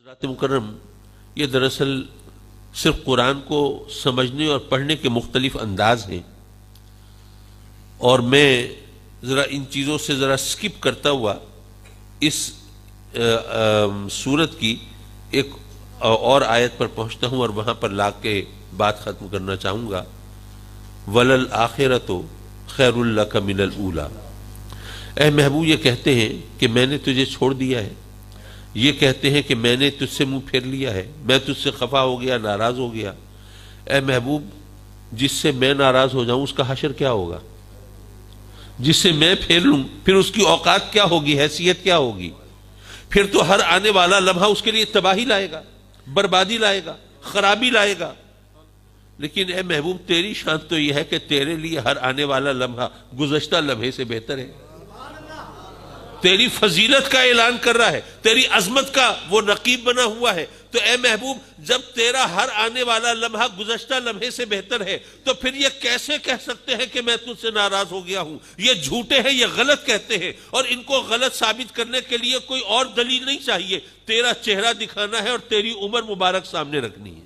حضرات مکرم، یہ دراصل صرف قرآن کو سمجھنے اور پڑھنے کے مختلف انداز ہیں، اور میں ذرا ان چیزوں سے ذرا سکپ کرتا ہوا اس سورت کی ایک اور آیت پر پہنچتا ہوں اور وہاں پر لا کے بات ختم کرنا چاہوں گا۔ وَلَلْآخِرَةُ خَيْرٌ لَكَ مِنَ الْأُولَىٰ۔ اے محبوب، یہ کہتے ہیں کہ میں نے تجھے چھوڑ دیا ہے، یہ کہتے ہیں کہ میں نے تجھ سے منہ پھیر لیا ہے، میں تجھ سے خفا ہو گیا، ناراض ہو گیا۔ اے محبوب، جس سے میں ناراض ہو جاؤں اس کا حشر کیا ہوگا؟ جس سے میں پھیر لوں پھر اس کی اوقات کیا ہوگی، حیثیت کیا ہوگی؟ پھر تو ہر آنے والا لمحہ اس کے لیے تباہی لائے گا، بربادی لائے گا، خرابی لائے گا۔ لیکن اے محبوب، تیری شان تو یہ ہے کہ تیرے لیے ہر آنے والا لمحہ گزشتہ لمحے سے بہتر ہے۔ تیری فضیلت کا اعلان کر رہا ہے، تیری عظمت کا وہ نقیب بنا ہوا ہے۔ تو اے محبوب، جب تیرا ہر آنے والا لمحہ گزشتہ لمحے سے بہتر ہے تو پھر یہ کیسے کہہ سکتے ہیں کہ میں تجھ سے ناراض ہو گیا ہوں؟ یہ جھوٹے ہیں، یہ غلط کہتے ہیں، اور ان کو غلط ثابت کرنے کے لیے کوئی اور دلیل نہیں چاہیے، تیرا چہرہ دکھانا ہے اور تیری عمر مبارک سامنے رکھنی ہے۔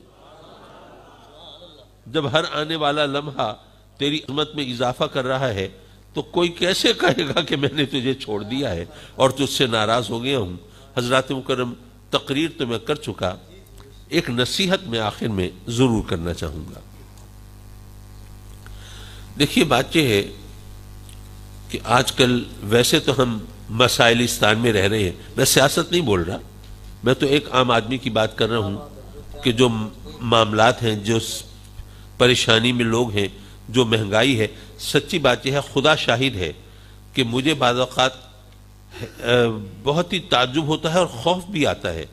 جب ہر آنے والا لمحہ تیری عظمت میں اضافہ کر رہا ہے تو کوئی کیسے کہے گا کہ میں نے تجھے چھوڑ دیا ہے اور تجھ سے ناراض ہو گیا ہوں؟ حضرات مکرم، تقریر تو میں کر چکا، ایک نصیحت میں آخر میں ضرور کرنا چاہوں گا۔ دیکھیے، بات یہ ہے کہ آج کل ویسے تو ہم مسائلستان میں رہ رہے ہیں، میں سیاست نہیں بول رہا، میں تو ایک عام آدمی کی بات کر رہا ہوں کہ جو معاملات ہیں، جو پریشانی میں لوگ ہیں، جو مہنگائی ہے۔ سچی بات یہ ہے، خدا شاہد ہے کہ مجھے بعض اوقات بہت ہی تعجب ہوتا ہے اور خوف بھی آتا ہے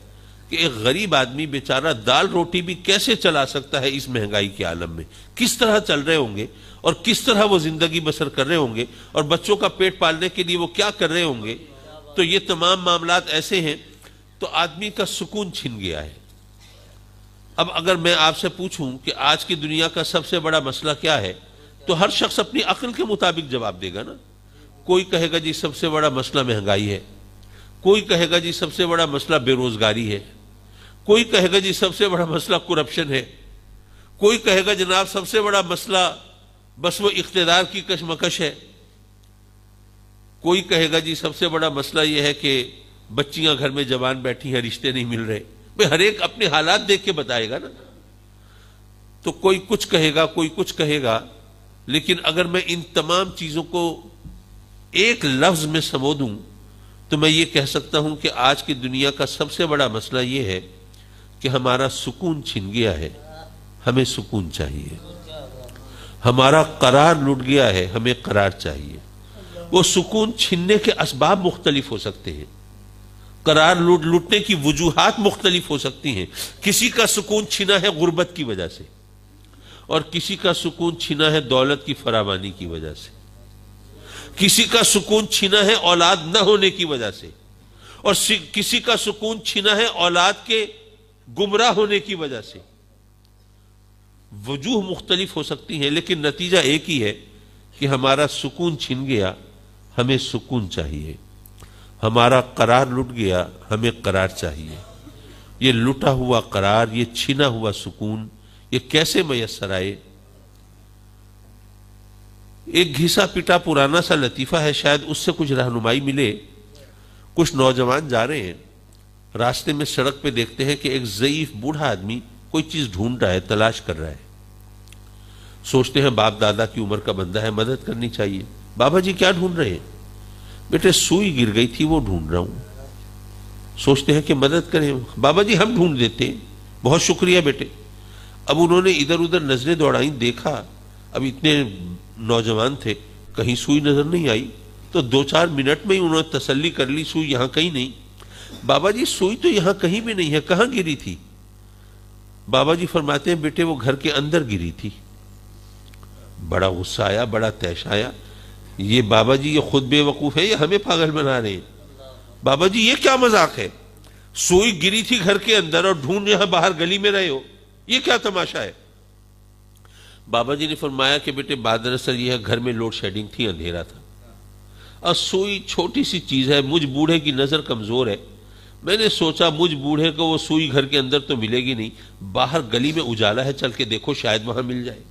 کہ ایک غریب آدمی بیچارہ دال روٹی بھی کیسے چلا سکتا ہے اس مہنگائی کے عالم میں، کس طرح چل رہے ہوں گے اور کس طرح وہ زندگی بسر کر رہے ہوں گے، اور بچوں کا پیٹ پالنے کے لیے وہ کیا کر رہے ہوں گے۔ تو یہ تمام معاملات ایسے ہیں تو آدمی کا سکون چھن گیا ہے۔ اب اگر میں آپ سے پوچھوں کہ آج کی دنیا کا سب سے بڑا مسئلہ کیا ہے تو ہر شخص اپنی عقل کے مطابق جواب دے گا نا۔ کوئی کہے گا جی سب سے بڑا مسئلہ مہنگائی ہے، کوئی کہے گا جی سب سے بڑا مسئلہ بے روزگاری ہے، کوئی کہے گا جی سب سے بڑا مسئلہ کرپشن ہے، کوئی کہے گا جناب سب سے بڑا مسئلہ بس وہ اقتدار کی کشمکش ہے، کوئی کہے گا جی سب سے بڑا مسئلہ یہ ہے کہ بچیاں گھر میں جوان بیٹھی ہیں، رشتے نہیں مل رہے۔ ہر ایک اپنے حالات دیکھ کے بتائے گا نا۔ تو کوئی کچھ کہے گا، کوئی کچھ کہے گا، لیکن اگر میں ان تمام چیزوں کو ایک لفظ میں سمو دوں تو میں یہ کہہ سکتا ہوں کہ آج کی دنیا کا سب سے بڑا مسئلہ یہ ہے کہ ہمارا سکون چھن گیا ہے، ہمیں سکون چاہیے۔ ہمارا قرار لٹ گیا ہے، ہمیں قرار چاہیے۔ وہ سکون چھننے کے اسباب مختلف ہو سکتے ہیں، قرار لٹنے کی وجوہات مختلف ہو سکتی ہیں۔ کسی کا سکون چھنا ہے غربت کی وجہ سے، اور کسی کا سکون چھنا ہے دولت کی فراوانی کی وجہ سے، کسی کا سکون چھنا ہے اولاد نہ ہونے کی وجہ سے، اور کسی کا سکون چھنا ہے اولاد کے گمراہ ہونے کی وجہ سے۔ وجوہ مختلف ہو سکتی ہیں، لیکن نتیجہ ایک ہی ہے کہ ہمارا سکون چھن گیا، ہمیں سکون چاہیے۔ ہمارا قرار لٹ گیا، ہمیں قرار چاہیے۔ یہ لٹا ہوا قرار، یہ چھنا ہوا سکون، یہ کیسے میسر آئے؟ ایک گھسا پٹا پرانا سا لطیفہ ہے، شاید اس سے کچھ رہنمائی ملے۔ کچھ نوجوان جا رہے ہیں، راستے میں سڑک پہ دیکھتے ہیں کہ ایک ضعیف بوڑھا آدمی کوئی چیز ڈھونڈ رہا ہے، تلاش کر رہا ہے۔ سوچتے ہیں باپ دادا کی عمر کا بندہ ہے، مدد کرنی چاہیے۔ بابا جی کیا ڈھونڈ رہے ہیں؟ بیٹے سوئی گر گئی تھی، وہ ڈھونڈ رہا ہوں۔ سوچتے ہیں کہ مدد کریں۔ بابا جی ہم ڈھونڈ دیتے ہیں، بہت شکریہ بیٹے۔ اب انہوں نے ادھر ادھر نظریں دوڑائیں، دیکھا اب اتنے نوجوان تھے، کہیں سوئی نظر نہیں آئی، تو 2-4 منٹ میں ہی انہوں نے تسلی کر لی سوئی یہاں کہیں نہیں۔ بابا جی سوئی تو یہاں کہیں بھی نہیں ہے، کہاں گری تھی؟ بابا جی فرماتے ہیں بیٹے وہ گھر کے اندر گری تھی۔ بڑا غصہ آیا، بڑا طیش آیا، یہ بابا جی یہ خود بے وقوف ہے، یہ ہمیں پاگل بنا رہے ہیں۔ بابا جی یہ کیا مذاق ہے؟ سوئی گری تھی گھر کے اندر اور ڈھونڈ یہاں باہر گلی میں رہے ہو، یہ کیا تماشا ہے؟ بابا جی نے فرمایا کہ بیٹے بات دراصل یہ ہے، گھر میں لوڈ شیڈنگ تھی، اندھیرا تھا، اور سوئی چھوٹی سی چیز ہے، مجھ بوڑھے کی نظر کمزور ہے، میں نے سوچا مجھ بوڑھے کو وہ سوئی گھر کے اندر تو ملے گی نہیں، باہر گلی میں اجالا ہے، چل کے دیکھو شاید وہاں مل جائے۔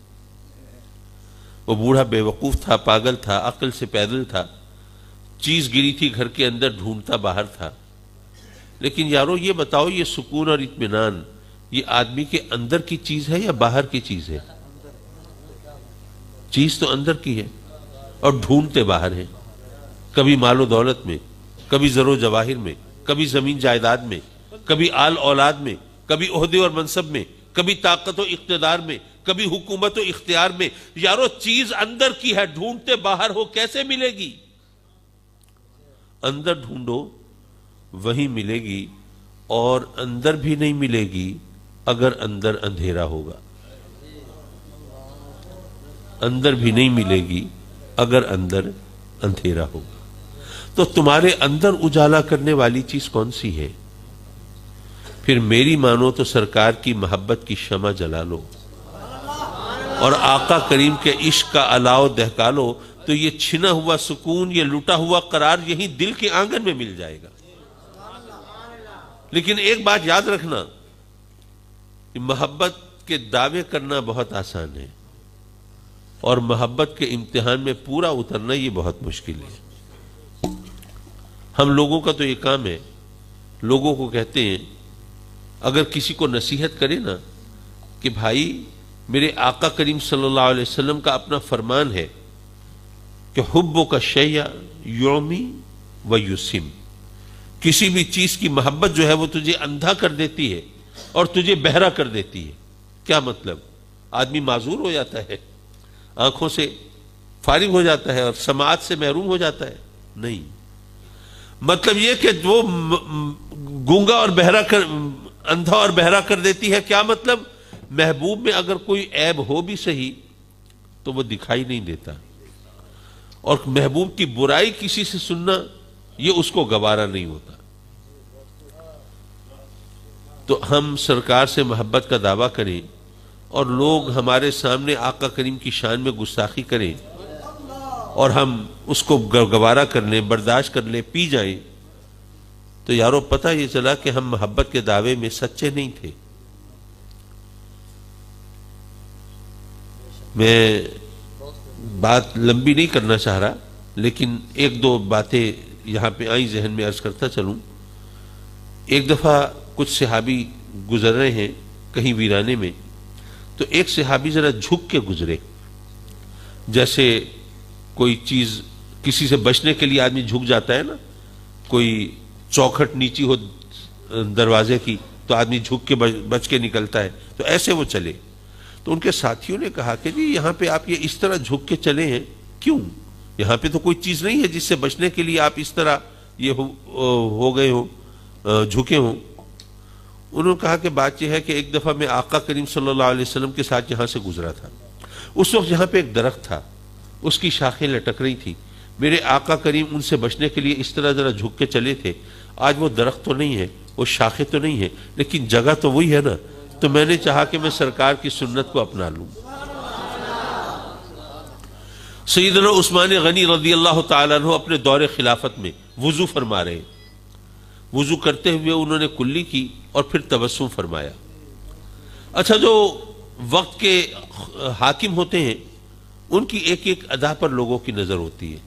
وہ بوڑھا بے وقوف تھا، پاگل تھا، عقل سے پیدل تھا، چیز گری تھی گھر کے اندر، ڈھونڈتا باہر تھا۔ لیکن یارو یہ بتاؤ، یہ سکون اور اطمینان یہ آدمی کے اندر کی چیز ہے یا باہر کی چیز ہے؟ چیز تو اندر کی ہے، اور ڈھونڈتے باہر ہیں، کبھی مال و دولت میں، کبھی زر و جواہر میں، کبھی زمین جائیداد میں، کبھی آل اولاد میں، کبھی عہدے اور منصب میں، کبھی طاقت و اقتدار میں، کبھی حکومت و اختیار میں۔ یارو چیز اندر کی ہے، ڈھونڈتے باہر ہو، کیسے ملے گی؟ اندر ڈھونڈو وہیں ملے گی، اور اندر بھی نہیں ملے گی اگر اندر اندھیرا ہوگا۔ اندر بھی نہیں ملے گی اگر اندر اندھیرا ہوگا۔ تو تمہارے اندر اجالا کرنے والی چیز کون سی ہے؟ پھر میری مانو تو سرکار کی محبت کی شمع جلا لو، اور آقا کریم کے عشق کا الاؤ دہکا لو، تو یہ چھنا ہوا سکون، یہ لٹا ہوا قرار یہیں دل کے آنگن میں مل جائے گا۔ لیکن ایک بات یاد رکھنا کہ محبت کے دعوے کرنا بہت آسان ہے، اور محبت کے امتحان میں پورا اترنا یہ بہت مشکل ہے۔ ہم لوگوں کا تو یہ کام ہے، لوگوں کو کہتے ہیں، اگر کسی کو نصیحت کرے نا کہ بھائی میرے آقا کریم صلی اللہ علیہ وسلم کا اپنا فرمان ہے کہ حبو کا شیء یومی و یسم، کسی بھی چیز کی محبت جو ہے وہ تجھے اندھا کر دیتی ہے اور تجھے بہرا کر دیتی ہے۔ کیا مطلب؟ آدمی معذور ہو جاتا ہے، آنکھوں سے فارغ ہو جاتا ہے اور سماعت سے محروم ہو جاتا ہے؟ نہیں، مطلب یہ کہ وہ گونگا اور بہرا کر، اندھا اور بہرا کر دیتی ہے۔ کیا مطلب؟ محبوب میں اگر کوئی عیب ہو بھی صحیح تو وہ دکھائی نہیں دیتا، اور محبوب کی برائی کسی سے سننا یہ اس کو گوارا نہیں ہوتا۔ تو ہم سرکار سے محبت کا دعویٰ کریں اور لوگ ہمارے سامنے آقا کریم کی شان میں گستاخی کریں اور ہم اس کو گوارا کر لیں، برداشت کر لیں، پی جائیں، تو یارو پتہ یہ چلا کہ ہم محبت کے دعوے میں سچے نہیں تھے۔ میں بات لمبی نہیں کرنا چاہ رہا، لیکن ایک دو باتیں یہاں پہ آئیں ذہن میں عرض کرتا چلوں۔ ایک دفعہ کچھ صحابی گزر رہے ہیں کہیں ویرانے میں، تو ایک صحابی ذرا جھک کے گزرے، جیسے کوئی چیز کسی سے بچنے کے لیے آدمی جھک جاتا ہے نا، کوئی چوکھٹ نیچی ہو دروازے کی تو آدمی جھک کے بچ کے نکلتا ہے، تو ایسے وہ چلے۔ تو ان کے ساتھیوں نے کہا کہ جی یہاں پہ آپ یہ اس طرح جھک کے چلے ہیں کیوں؟ یہاں پہ تو کوئی چیز نہیں ہے جس سے بچنے کے لیے آپ اس طرح یہ ہو گئے ہوں، جھکے ہوں۔ انہوں نے کہا کہ بات یہ ہے کہ ایک دفعہ میں آقا کریم صلی اللہ علیہ وسلم کے ساتھ یہاں سے گزرا تھا، اس وقت یہاں پہ ایک درخت تھا، اس کی شاخیں لٹک رہی تھی، میرے آقا کریم ان سے بچنے کے لیے اس طرح ذرا جھک کے چلے تھے۔ آج وہ درخت تو نہیں ہے، وہ شاخیں تو نہیں ہے، لیکن جگہ تو وہی ہے نا، تو میں نے چاہا کہ میں سرکار کی سنت کو اپنا لوں۔ سیدنا عثمان غنی رضی اللہ تعالیٰ عنہ اپنے دور خلافت میں وضو فرما رہے، وضو کرتے ہوئے انہوں نے کلی کی اور پھر تبسم فرمایا۔ اچھا، جو وقت کے حاکم ہوتے ہیں ان کی ایک ایک ادا پر لوگوں کی نظر ہوتی ہے،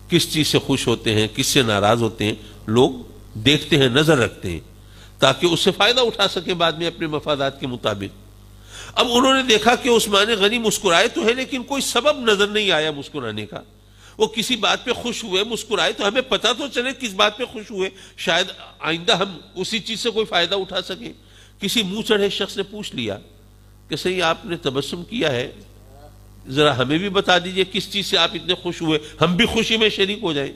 کس چیز سے خوش ہوتے ہیں، کس سے ناراض ہوتے ہیں، لوگ دیکھتے ہیں، نظر رکھتے ہیں تاکہ اس سے فائدہ اٹھا سکیں بعد میں اپنے مفادات کے مطابق۔ اب انہوں نے دیکھا کہ عثمان غنی مسکرائے تو ہے لیکن کوئی سبب نظر نہیں آیا مسکرانے کا۔ وہ کسی بات پہ خوش ہوئے، مسکرائے تو ہمیں پتہ تو چلے کس بات پہ خوش ہوئے، شاید آئندہ ہم اسی چیز سے کوئی فائدہ اٹھا سکیں۔ کسی منہ چڑھے شخص نے پوچھ لیا کہ صحیح آپ نے تبسم کیا ہے، ذرا ہمیں بھی بتا دیجئے کس چیز سے آپ اتنے خوش ہوئے، ہم بھی خوشی میں شریک ہو جائیں۔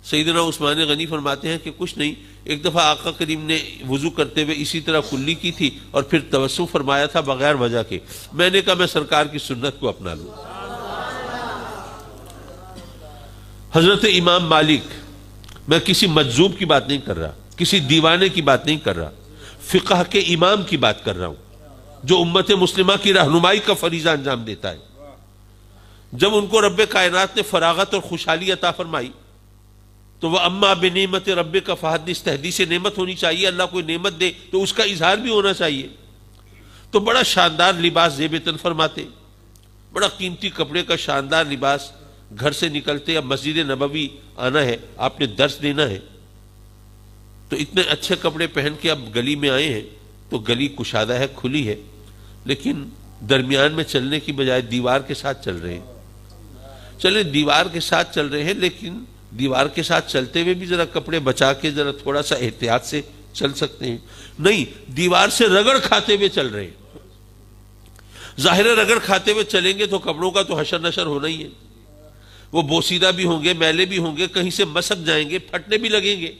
سیدنا عثمان غنی فرماتے ہیں کہ کچھ نہیں، ایک دفعہ آقا کریم نے وضو کرتے ہوئے اسی طرح کلی کی تھی اور پھر تبسم فرمایا تھا بغیر وجہ کے، میں نے کہا میں سرکار کی سنت کو اپنا لوں۔ حضرت امام مالک، میں کسی مجذوب کی بات نہیں کر رہا، کسی دیوانے کی بات نہیں کر رہا، فقہ کے امام کی بات کر رہا ہوں جو امت مسلمہ کی رہنمائی کا فریضہ انجام دیتا ہے۔ جب ان کو رب کائنات نے فراغت اور خوشحالی عطا فرمائی تو وہ اما بنعمت ربک فحدث، تحدیث نعمت ہونی چاہیے، اللہ کوئی نعمت دے تو اس کا اظہار بھی ہونا چاہیے۔ تو بڑا شاندار لباس زیب تن فرماتے، بڑا قیمتی کپڑے کا شاندار لباس، گھر سے نکلتے اب مسجد نبوی آنا ہے، آپ نے درس دینا ہے، تو اتنے اچھے کپڑے پہن کے اب گلی میں آئے ہیں، تو گلی کشادہ ہے، کھلی ہے، لیکن درمیان میں چلنے کی بجائے دیوار کے ساتھ چل رہے ہیں۔ چلیں دیوار کے ساتھ چل رہے ہیں، لیکن دیوار کے ساتھ چلتے ہوئے بھی ذرا کپڑے بچا کے ذرا تھوڑا سا احتیاط سے چل سکتے ہیں، نہیں دیوار سے رگڑ کھاتے ہوئے چل رہے ہیں۔ ظاہر رگڑ کھاتے ہوئے چلیں گے تو کپڑوں کا تو حشر نشر ہونا ہی ہے، وہ بوسیدہ بھی ہوں گے، میلے بھی ہوں گے، کہیں سے مسک جائیں گے، پھٹنے بھی لگیں گے۔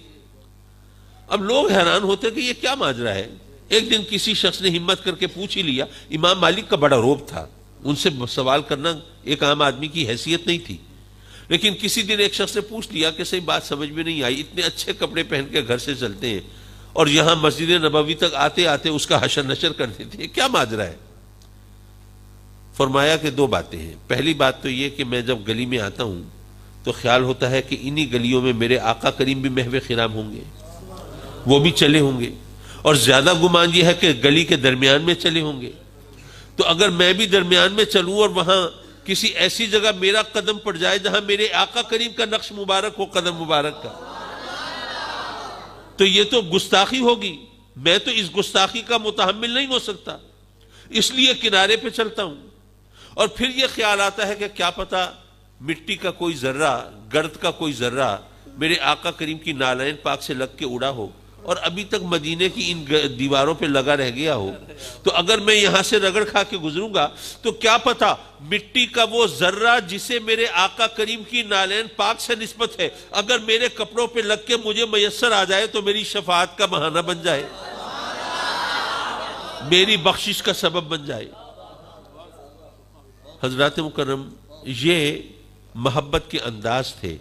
اب لوگ حیران ہوتے کہ یہ کیا ماجرا ہے۔ ایک دن کسی شخص نے ہمت کر کے پوچھ ہی لیا، امام مالک کا بڑا روب تھا، ان سے سوال کرنا ایک عام آدمی کی حیثیت نہیں تھی، لیکن کسی دن ایک شخص نے پوچھ لیا کہ صحیح بات سمجھ میں نہیں آئی، اتنے اچھے کپڑے پہن کے گھر سے چلتے ہیں اور یہاں مسجد نبوی تک آتے آتے اس کا حشر نشر کر دیتے ہیں، کیا ماجرا ہے؟ فرمایا کہ دو باتیں ہیں۔ پہلی بات تو یہ کہ میں جب گلی میں آتا ہوں تو خیال ہوتا ہے کہ انہی گلیوں میں میرے آقا کریم بھی محو خرام ہوں گے، وہ بھی چلے ہوں گے، اور زیادہ گمان یہ ہے کہ گلی کے درمیان میں چلے ہوں گے، تو اگر میں بھی درمیان میں چلوں اور وہاں کسی ایسی جگہ میرا قدم پڑ جائے جہاں میرے آقا کریم کا نقش مبارک ہو، قدم مبارک کا، تو یہ تو گستاخی ہوگی، میں تو اس گستاخی کا متحمل نہیں ہو سکتا، اس لیے کنارے پہ چلتا ہوں۔ اور پھر یہ خیال آتا ہے کہ کیا پتہ مٹی کا کوئی ذرہ، گرد کا کوئی ذرہ میرے آقا کریم کی نالین پاک سے لگ کے اڑا ہو اور ابھی تک مدینے کی ان دیواروں پہ لگا رہ گیا ہو، تو اگر میں یہاں سے رگڑ کھا کے گزروں گا تو کیا پتہ مٹی کا وہ ذرہ جسے میرے آقا کریم کی نالین پاک سے نسبت ہے، اگر میرے کپڑوں پہ لگ کے مجھے میسر آ جائے تو میری شفاعت کا بہانہ بن جائے، میری بخشش کا سبب بن جائے۔ حضرات مکرم، یہ محبت کے انداز تھے۔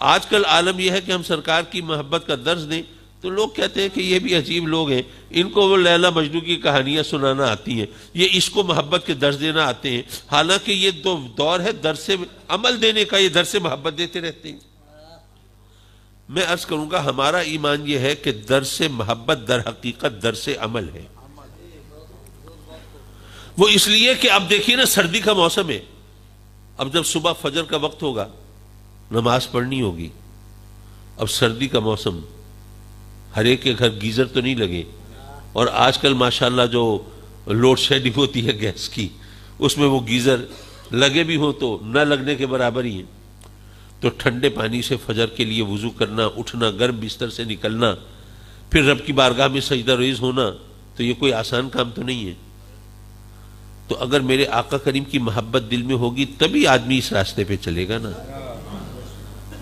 آج کل عالم یہ ہے کہ ہم سرکار کی محبت کا درس دیں تو لوگ کہتے ہیں کہ یہ بھی عجیب لوگ ہیں، ان کو وہ لیلا مجنوں کی کہانیاں سنانا آتی ہیں، یہ عشق و محبت کے درس دینا آتے ہیں، حالانکہ یہ دور ہے درس عمل دینے کا، یہ درس محبت دیتے رہتے ہیں۔ میں عرض کروں گا ہمارا ایمان یہ ہے کہ درس محبت در حقیقت درس عمل ہے۔ وہ اس لیے کہ اب دیکھیے نا، سردی کا موسم ہے، اب جب صبح فجر کا وقت ہوگا نماز پڑھنی ہوگی، اب سردی کا موسم، ہر ایک کے گھر گیزر تو نہیں لگے، اور آج کل ماشاءاللہ جو لوڈ شیڈنگ ہوتی ہے گیس کی، اس میں وہ گیزر لگے بھی ہوں تو نہ لگنے کے برابر ہی ہیں، تو ٹھنڈے پانی سے فجر کے لیے وضو کرنا، اٹھنا، گرم بستر سے نکلنا، پھر رب کی بارگاہ میں سجدہ ریز ہونا، تو یہ کوئی آسان کام تو نہیں ہے۔ تو اگر میرے آقا کریم کی محبت دل میں ہوگی تبھی آدمی اس راستے پہ چلے گا نا،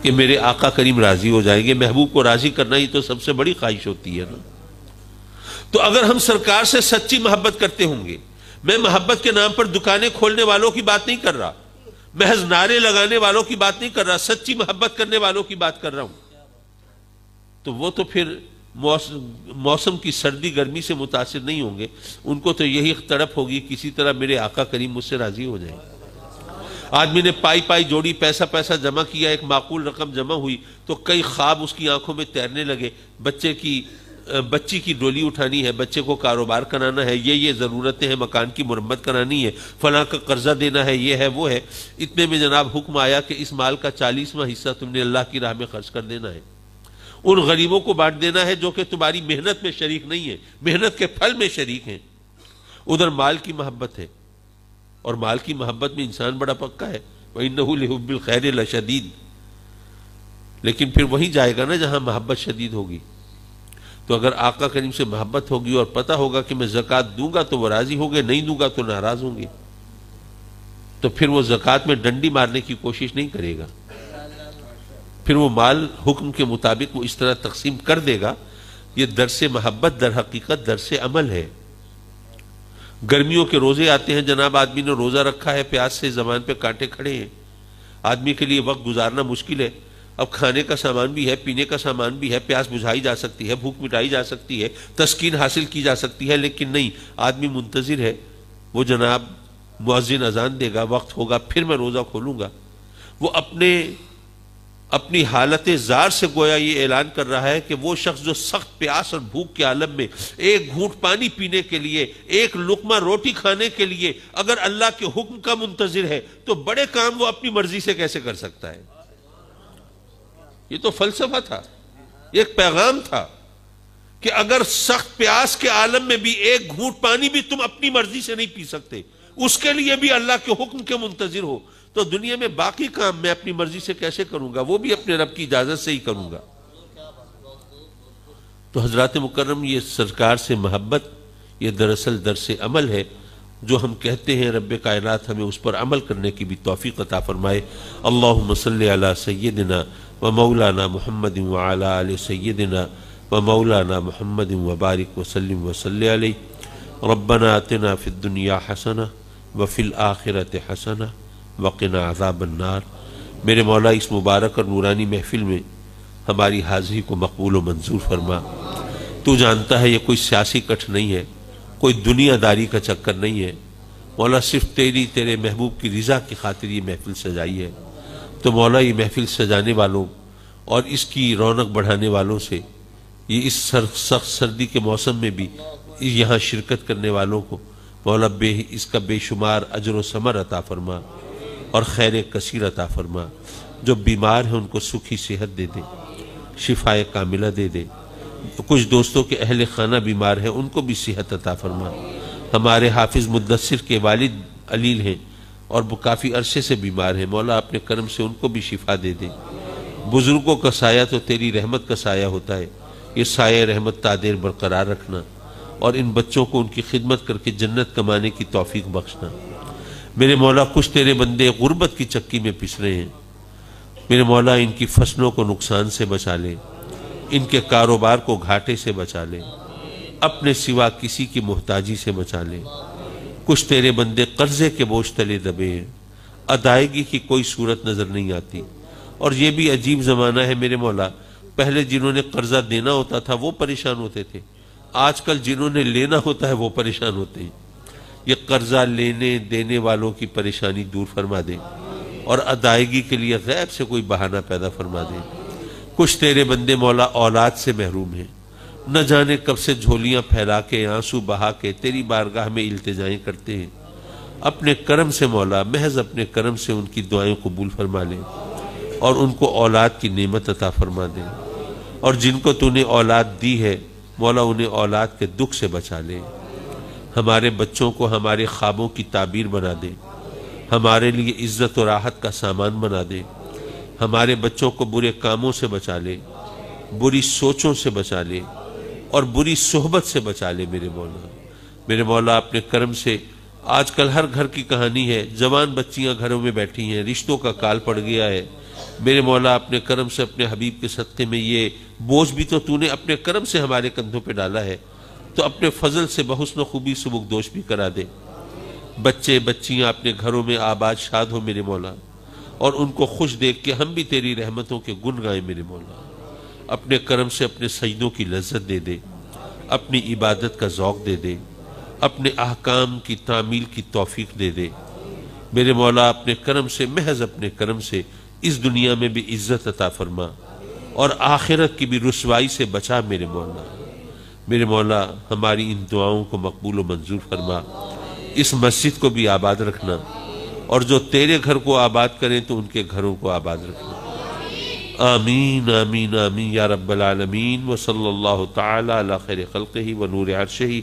کہ میرے آقا کریم راضی ہو جائیں گے۔ محبوب کو راضی کرنا ہی تو سب سے بڑی خواہش ہوتی ہے نا۔ تو اگر ہم سرکار سے سچی محبت کرتے ہوں گے، میں محبت کے نام پر دکانیں کھولنے والوں کی بات نہیں کر رہا، محض نعرے لگانے والوں کی بات نہیں کر رہا، سچی محبت کرنے والوں کی بات کر رہا ہوں، تو وہ تو پھر موسم کی سردی گرمی سے متاثر نہیں ہوں گے، ان کو تو یہی تڑپ ہوگی کسی طرح میرے آقا کریم مجھ سے راضی ہو جائیں۔ آدمی نے پائی جوڑی، پیسہ جمع کیا، ایک معقول رقم جمع ہوئی تو کئی خواب اس کی آنکھوں میں تیرنے لگے، بچی کی ڈولی اٹھانی ہے، بچے کو کاروبار کرانا ہے، یہ ضرورتیں ہیں، مکان کی مرمت کرانی ہے، فلاں کا قرضہ دینا ہے، یہ ہے وہ ہے، اتنے میں جناب حکم آیا کہ اس مال کا 40واں حصہ تم نے اللہ کی راہ میں خرچ کر دینا ہے، ان غریبوں کو بانٹ دینا ہے جو کہ تمہاری محنت میں شریک نہیں ہے، محنت کے پھل میں شریک ہیں۔ ادھر مال کی محبت ہے، اور مال کی محبت میں انسان بڑا پکا ہے، وَإِنَّهُ لِحُبِّ الْخَيْرِ لَشَدِيدٌ، لیکن پھر وہیں جائے گا نا جہاں محبت شدید ہوگی۔ تو اگر آقا کریم سے محبت ہوگی اور پتہ ہوگا کہ میں زکوٰۃ دوں گا تو وہ راضی ہوں گے، نہیں دوں گا تو ناراض ہوں گے، تو پھر وہ زکوٰۃ میں ڈنڈی مارنے کی کوشش نہیں کرے گا، پھر وہ مال حکم کے مطابق وہ اس طرح تقسیم کر دے گا۔ یہ درس محبت در حقیقت درس عمل ہے۔ گرمیوں کے روزے آتے ہیں جناب، آدمی نے روزہ رکھا ہے، پیاس سے زبان پہ کانٹے کھڑے ہیں، آدمی کے لیے وقت گزارنا مشکل ہے، اب کھانے کا سامان بھی ہے، پینے کا سامان بھی ہے، پیاس بجھائی جا سکتی ہے، بھوک مٹائی جا سکتی ہے، تسکین حاصل کی جا سکتی ہے، لیکن نہیں، آدمی منتظر ہے، وہ جناب مؤذن اذان دے گا، وقت ہوگا، پھر میں روزہ کھولوں گا۔ وہ اپنی حالت زار سے گویا یہ اعلان کر رہا ہے کہ وہ شخص جو سخت پیاس اور بھوک کے عالم میں ایک گھونٹ پانی پینے کے لیے، ایک لقمہ روٹی کھانے کے لیے اگر اللہ کے حکم کا منتظر ہے تو بڑے کام وہ اپنی مرضی سے کیسے کر سکتا ہے؟ یہ تو فلسفہ تھا، ایک پیغام تھا کہ اگر سخت پیاس کے عالم میں بھی ایک گھونٹ پانی بھی تم اپنی مرضی سے نہیں پی سکتے، اس کے لیے بھی اللہ کے حکم کے منتظر ہو، تو دنیا میں باقی کام میں اپنی مرضی سے کیسے کروں گا؟ وہ بھی اپنے رب کی اجازت سے ہی کروں گا۔ تو حضرات مکرم، یہ سرکار سے محبت، یہ دراصل درس عمل ہے جو ہم کہتے ہیں۔ رب کائنات ہمیں اس پر عمل کرنے کی بھی توفیق عطا فرمائے۔ اللہم صلی علی سیدنا و مولانا محمد وعلی آل سیدنا و مولانا محمد وبارک وسلم وصلی علیہ۔ ربنا آتنا فی الدنیا حسنہ وفی الآخرۃ حسنہ وقنا عذاب النار۔ میرے مولا، اس مبارک اور نورانی محفل میں ہماری حاضری کو مقبول و منظور فرما۔ تو جانتا ہے یہ کوئی سیاسی کٹھ نہیں ہے، کوئی دنیا داری کا چکر نہیں ہے مولا، صرف تیرے محبوب کی رضا کی خاطر یہ محفل سجائی ہے۔ تو مولا، یہ محفل سجانے والوں اور اس کی رونق بڑھانے والوں سے، یہ اس سخت سردی کے موسم میں بھی یہاں شرکت کرنے والوں کو مولا اس کا بے شمار اجر و ثمر عطا فرما اور خیر کثیر عطا فرما۔ جو بیمار ہیں ان کو سکھی صحت دے دے، شفائے کاملہ دے دے۔ کچھ دوستوں کے اہل خانہ بیمار ہیں، ان کو بھی صحت عطا فرما۔ ہمارے حافظ مدثر کے والد علیل ہیں اور وہ کافی عرصے سے بیمار ہیں، مولا اپنے کرم سے ان کو بھی شفا دے دے۔ بزرگوں کا سایہ تو تیری رحمت کا سایہ ہوتا ہے، یہ سایہ رحمت تادیر برقرار رکھنا اور ان بچوں کو ان کی خدمت کر کے جنت کمانے کی توفیق بخشنا۔ میرے مولا، کچھ تیرے بندے غربت کی چکی میں پس رہے ہیں، میرے مولا ان کی فصلوں کو نقصان سے بچا لے، ان کے کاروبار کو گھاٹے سے بچا لے، اپنے سوا کسی کی محتاجی سے بچا لے۔ کچھ تیرے بندے قرضے کے بوجھ تلے دبے ہیں، ادائیگی کی کوئی صورت نظر نہیں آتی۔ اور یہ بھی عجیب زمانہ ہے میرے مولا، پہلے جنہوں نے قرضہ دینا ہوتا تھا وہ پریشان ہوتے تھے، آج کل جنہوں نے لینا ہوتا ہے وہ پریشان ہوتے ہیں۔ یہ قرضہ لینے دینے والوں کی پریشانی دور فرما دے اور ادائیگی کے لیے غیب سے کوئی بہانہ پیدا فرما دے۔ کچھ تیرے بندے مولا اولاد سے محروم ہیں، نہ جانے کب سے جھولیاں پھیلا کے آنسو بہا کے تیری بارگاہ میں التجائیں کرتے ہیں۔ اپنے کرم سے مولا، محض اپنے کرم سے ان کی دعائیں قبول فرما لے اور ان کو اولاد کی نعمت عطا فرما دے، اور جن کو تو نے اولاد دی ہے مولا انہیں اولاد کے دکھ سے بچا لے۔ ہمارے بچوں کو ہمارے خوابوں کی تعبیر بنا دے، ہمارے لیے عزت و راحت کا سامان بنا دے۔ ہمارے بچوں کو برے کاموں سے بچا لے، بری سوچوں سے بچا لے اور بری صحبت سے بچا لے۔ میرے مولا اپنے کرم سے، آج کل ہر گھر کی کہانی ہے، جوان بچیاں گھروں میں بیٹھی ہیں، رشتوں کا کال پڑ گیا ہے۔ میرے مولا اپنے کرم سے، اپنے حبیب کے صدقے میں یہ بوجھ بھی تو نے اپنے کرم سے ہمارے کندھوں پہ ڈالا ہے، تو اپنے فضل سے بحسن و خوبی سبکدوش بھی کرا دے۔ بچے بچیاں اپنے گھروں میں آباد شاد ہو میرے مولا، اور ان کو خوش دیکھ کے ہم بھی تیری رحمتوں کے گن گائیں میرے مولا۔ اپنے کرم سے اپنے سجدوں کی لذت دے دے، اپنی عبادت کا ذوق دے دے، اپنے احکام کی تعمیل کی توفیق دے دے میرے مولا۔ اپنے کرم سے، محض اپنے کرم سے اس دنیا میں بھی عزت عطا فرما اور آخرت کی بھی رسوائی سے بچا میرے مولا۔ میرے مولا ہماری ان دعاؤں کو مقبول و منظور فرما، اس مسجد کو بھی آباد رکھنا، اور جو تیرے گھر کو آباد کریں تو ان کے گھروں کو آباد رکھنا۔ آمین آمین آمین یا رب العالمین۔ وصلی اللہ تعالی علی خیر خلقہ و نور عرشہ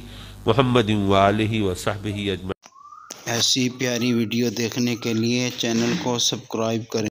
محمد وآلہ وصحبہ اجمعین۔ ایسی پیاری ویڈیو دیکھنے کے لیے چینل کو سبسکرائب کریں۔